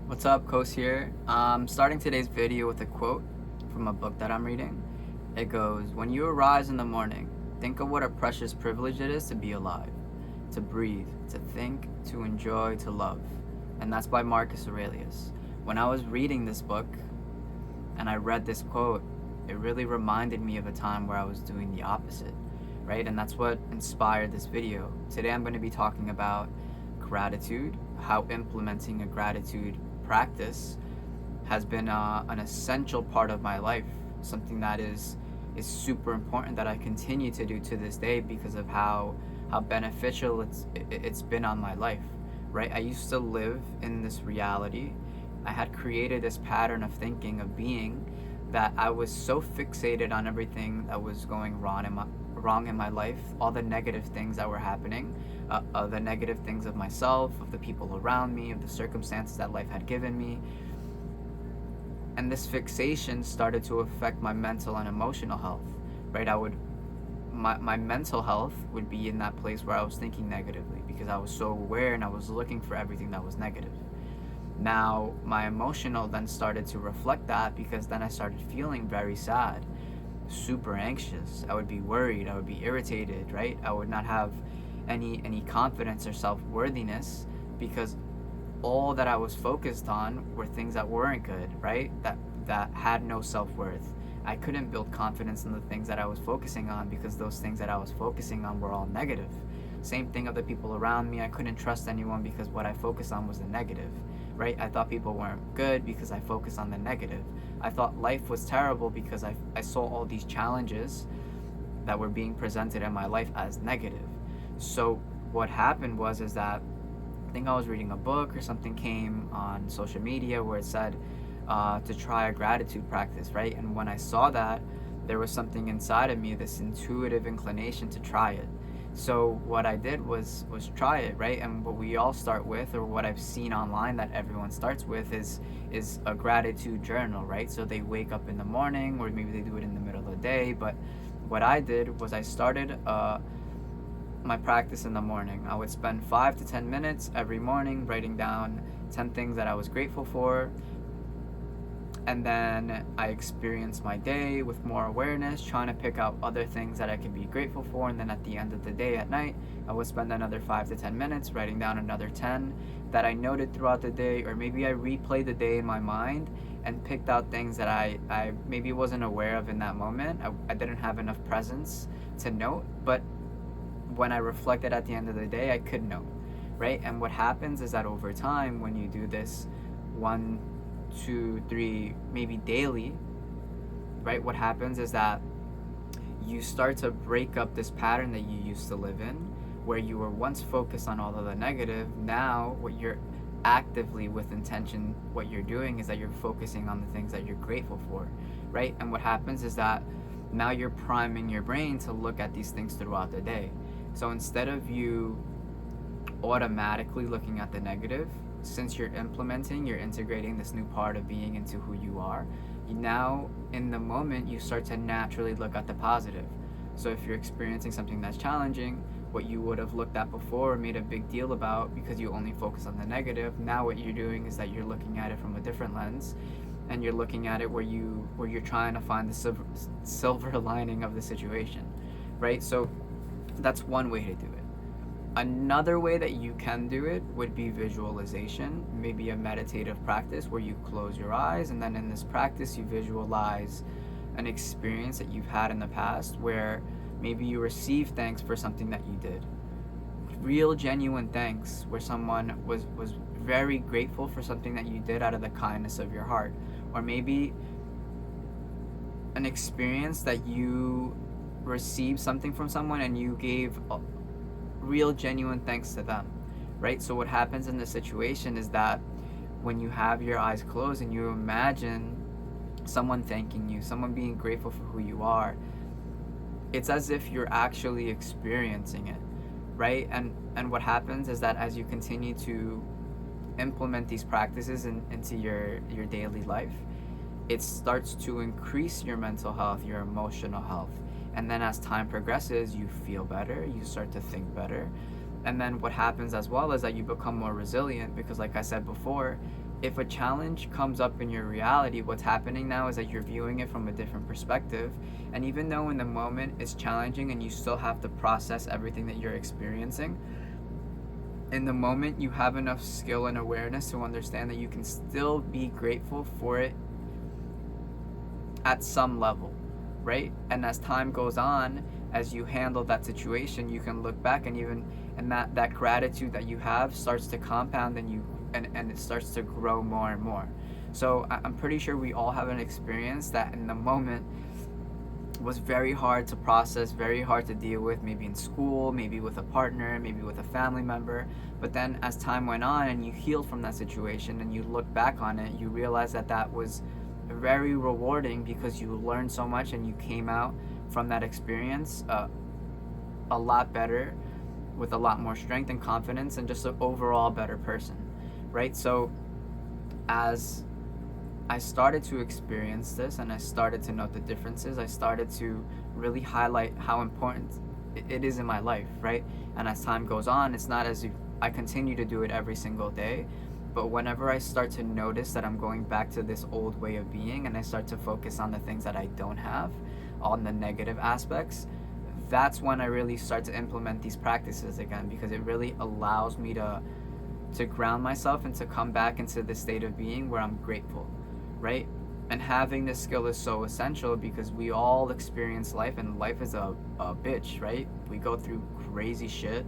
What's up, Kos here. Starting today's video with a quote from a book that I'm reading. It goes, "When you arise in the morning, think of what a precious privilege it is to be alive, to breathe, to think, to enjoy, to love." And that's by Marcus Aurelius. When I was reading this book and I read this quote, it really reminded me of a time where I was doing the opposite, right? And that's what inspired this video. Today I'm going to be talking about gratitude, how implementing a gratitude practice has been an essential part of my life, something that is super important that I continue to do to this day because of how beneficial it's been on my life, right? I used to live in this reality. I had created this pattern of thinking, of being, that I was so fixated on everything that was going wrong in my life, all the negative things that were happening, the negative things of myself, of the people around me, of the circumstances that life had given me. And this fixation started to affect my mental and emotional health, right? My mental health would be in that place where I was thinking negatively because I was so aware and I was looking for everything that was negative. Now, my emotional then started to reflect that because then I started feeling very sad, super anxious. I would be worried, I would be irritated, right? I would not have any confidence or self-worthiness because all that I was focused on were things that weren't good, right? That had no self-worth. I couldn't build confidence in the things that I was focusing on because those things that I was focusing on were all negative. Same thing of the people around me. I couldn't trust anyone because what I focused on was the negative, right? I thought people weren't good because I focused on the negative. I thought life was terrible because I saw all these challenges that were being presented in my life as negative. So what happened was is that I think I was reading a book or something came on social media where it said to try a gratitude practice, right? And when I saw that, there was something inside of me, this intuitive inclination to try it. So what I did was try it, right? And what we all start with, or what I've seen online that everyone starts with, is a gratitude journal, right? So they wake up in the morning, or maybe they do it in the middle of the day. But what I did was I started my practice in the morning. I would spend 5 to 10 minutes every morning writing down 10 things that I was grateful for, and then I experience my day with more awareness, trying to pick out other things that I can be grateful for. And then at the end of the day at night, I would spend another 5 to 10 minutes writing down another 10 that I noted throughout the day, or maybe I replayed the day in my mind and picked out things that I maybe wasn't aware of in that moment. I didn't have enough presence to note, but when I reflected at the end of the day, I could note, right? And what happens is that over time, when you do this 1, 2, 3, maybe daily, right? What happens is that you start to break up this pattern that you used to live in, where you were once focused on all of the negative. Now, what you're actively with intention, what you're doing is that you're focusing on the things that you're grateful for, right? And what happens is that now you're priming your brain to look at these things throughout the day. So instead of you automatically looking at the negative, since you're integrating this new part of being into who you are, now in the moment you start to naturally look at the positive. So if you're experiencing something that's challenging, what you would have looked at before or made a big deal about because you only focus on the negative, now what you're doing is that you're looking at it from a different lens, and you're looking at it where you're trying to find the silver lining of the situation, right? So that's one way to do it. Another way that you can do it would be visualization, maybe a meditative practice where you close your eyes, and then in this practice you visualize an experience that you've had in the past where maybe you receive thanks for something that you did. Real genuine thanks where someone was very grateful for something that you did out of the kindness of your heart. Or maybe an experience that you received something from someone and you gave real genuine thanks to them, right? So what happens in this situation is that when you have your eyes closed and you imagine someone thanking you, someone being grateful for who you are, it's as if you're actually experiencing it, right? And what happens is that as you continue to implement these practices into your daily life, it starts to increase your mental health, your emotional health. And then as time progresses, you feel better, you start to think better. And then what happens as well is that you become more resilient because, like I said before, if a challenge comes up in your reality, what's happening now is that you're viewing it from a different perspective. And even though in the moment it's challenging and you still have to process everything that you're experiencing, in the moment you have enough skill and awareness to understand that you can still be grateful for it at some level, right? And as time goes on, as you handle that situation, you can look back and that gratitude that you have starts to compound, and it starts to grow more and more. So I'm pretty sure we all have an experience that in the moment was very hard to process, very hard to deal with, maybe in school, maybe with a partner, maybe with a family member. But then as time went on and you healed from that situation and you look back on it, you realize that that was very rewarding because you learned so much and you came out from that experience a lot better, with a lot more strength and confidence, and just an overall better person, right? So as I started to experience this and I started to note the differences, I started to really highlight how important it is in my life, right? And as time goes on, it's not as if I continue to do it every single day, but whenever I start to notice that I'm going back to this old way of being and I start to focus on the things that I don't have, on the negative aspects, that's when I really start to implement these practices again, because it really allows me to ground myself and to come back into the state of being where I'm grateful, right? And having this skill is so essential because we all experience life, and life is a bitch, right? We go through crazy shit.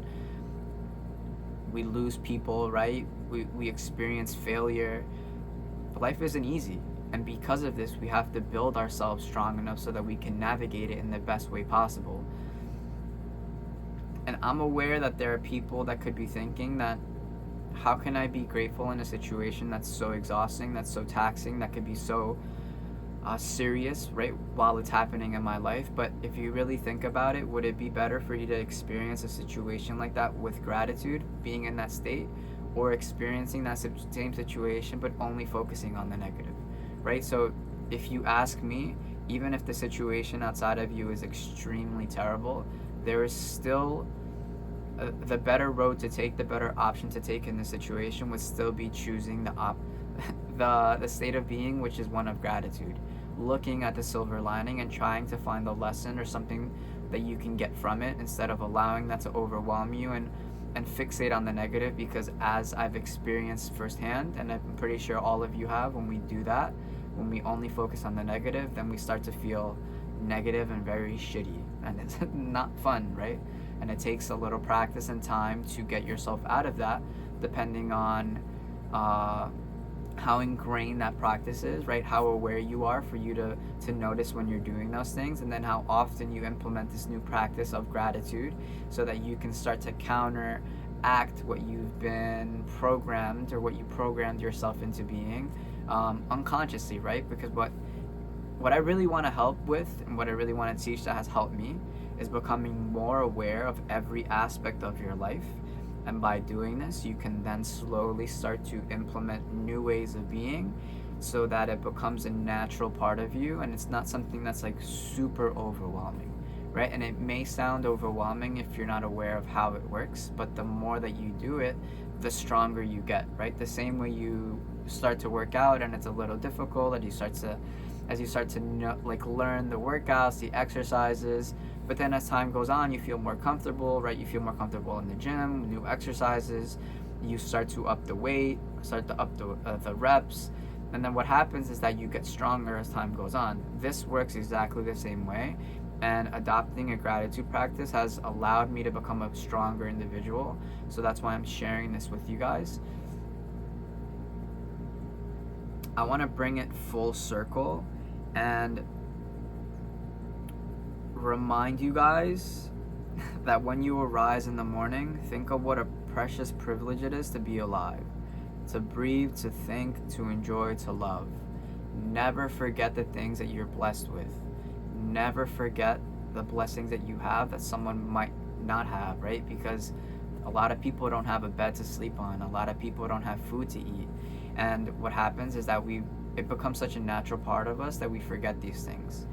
We lose people, right? We experience failure. Life isn't easy. And because of this, we have to build ourselves strong enough so that we can navigate it in the best way possible. And I'm aware that there are people that could be thinking that, how can I be grateful in a situation that's so exhausting, that's so taxing, that could be so serious, right, while it's happening in my life? But if you really think about it, would it be better for you to experience a situation like that with gratitude, being in that state, or experiencing that same situation but only focusing on the negative, right? So if you ask me, even if the situation outside of you is extremely terrible, there is still the better road to take, the better option to take in the situation would still be choosing the state of being, which is one of gratitude, looking at the silver lining and trying to find the lesson or something that you can get from it, instead of allowing that to overwhelm you and fixate on the negative. Because as I've experienced firsthand, and I'm pretty sure all of you have, when we do that, when we only focus on the negative, then we start to feel negative and very shitty, and it's not fun, right? And it takes a little practice and time to get yourself out of that, depending on how ingrained that practice is, right? How aware you are for you to notice when you're doing those things, and then how often you implement this new practice of gratitude so that you can start to counteract what you've been programmed, or what you programmed yourself into being unconsciously, right? Because what I really want to help with, and what I really want to teach that has helped me, is becoming more aware of every aspect of your life. And by doing this, you can then slowly start to implement new ways of being so that it becomes a natural part of you, and it's not something that's like super overwhelming, right? And it may sound overwhelming if you're not aware of how it works, but the more that you do it, the stronger you get, right? The same way you start to work out and it's a little difficult, and as you start to learn the workouts, the exercises, but then as time goes on, you feel more comfortable, right? You feel more comfortable in the gym, new exercises, you start to up the weight, start to up the reps, and then what happens is that you get stronger as time goes on. This works exactly the same way, and adopting a gratitude practice has allowed me to become a stronger individual, so that's why I'm sharing this with you guys. I want to bring it full circle and remind you guys that when you arise in the morning, think of what a precious privilege it is to be alive, to breathe, to think, to enjoy, to love. Never forget the things that you're blessed with. Never forget the blessings that you have that someone might not have, right? Because a lot of people don't have a bed to sleep on. A lot of people don't have food to eat. And what happens is that it becomes such a natural part of us that we forget these things.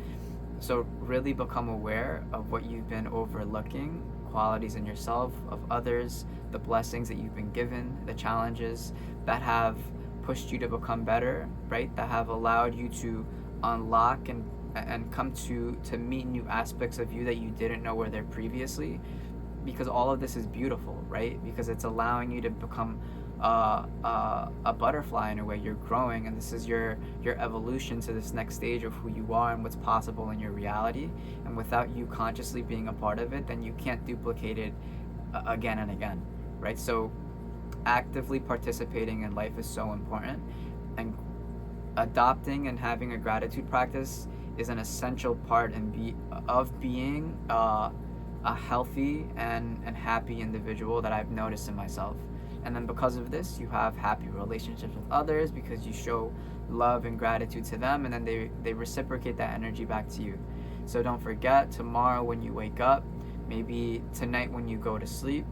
So really become aware of what you've been overlooking, qualities in yourself, of others, the blessings that you've been given, the challenges that have pushed you to become better, right? That have allowed you to unlock and come to meet new aspects of you that you didn't know were there previously, because all of this is beautiful, right? Because it's allowing you to become a butterfly in a way. You're growing, and this is your evolution to this next stage of who you are and what's possible in your reality. And without you consciously being a part of it, then you can't duplicate it again and again, right? So actively participating in life is so important, and adopting and having a gratitude practice is an essential part of being a healthy and happy individual that I've noticed in myself. And then because of this, you have happy relationships with others because you show love and gratitude to them, and then they reciprocate that energy back to you. So don't forget, tomorrow when you wake up, maybe tonight when you go to sleep,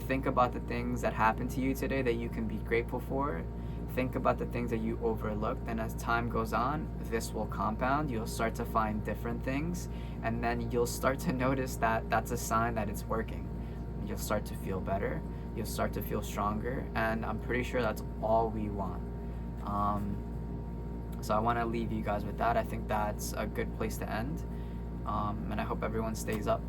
think about the things that happened to you today that you can be grateful for. Think about the things that you overlooked, and as time goes on, this will compound. You'll start to find different things, and then you'll start to notice that that's a sign that it's working. You'll start to feel better, you'll start to feel stronger, and I'm pretty sure that's all we want. So I want to leave you guys with that. I think that's a good place to end, and I hope everyone stays up.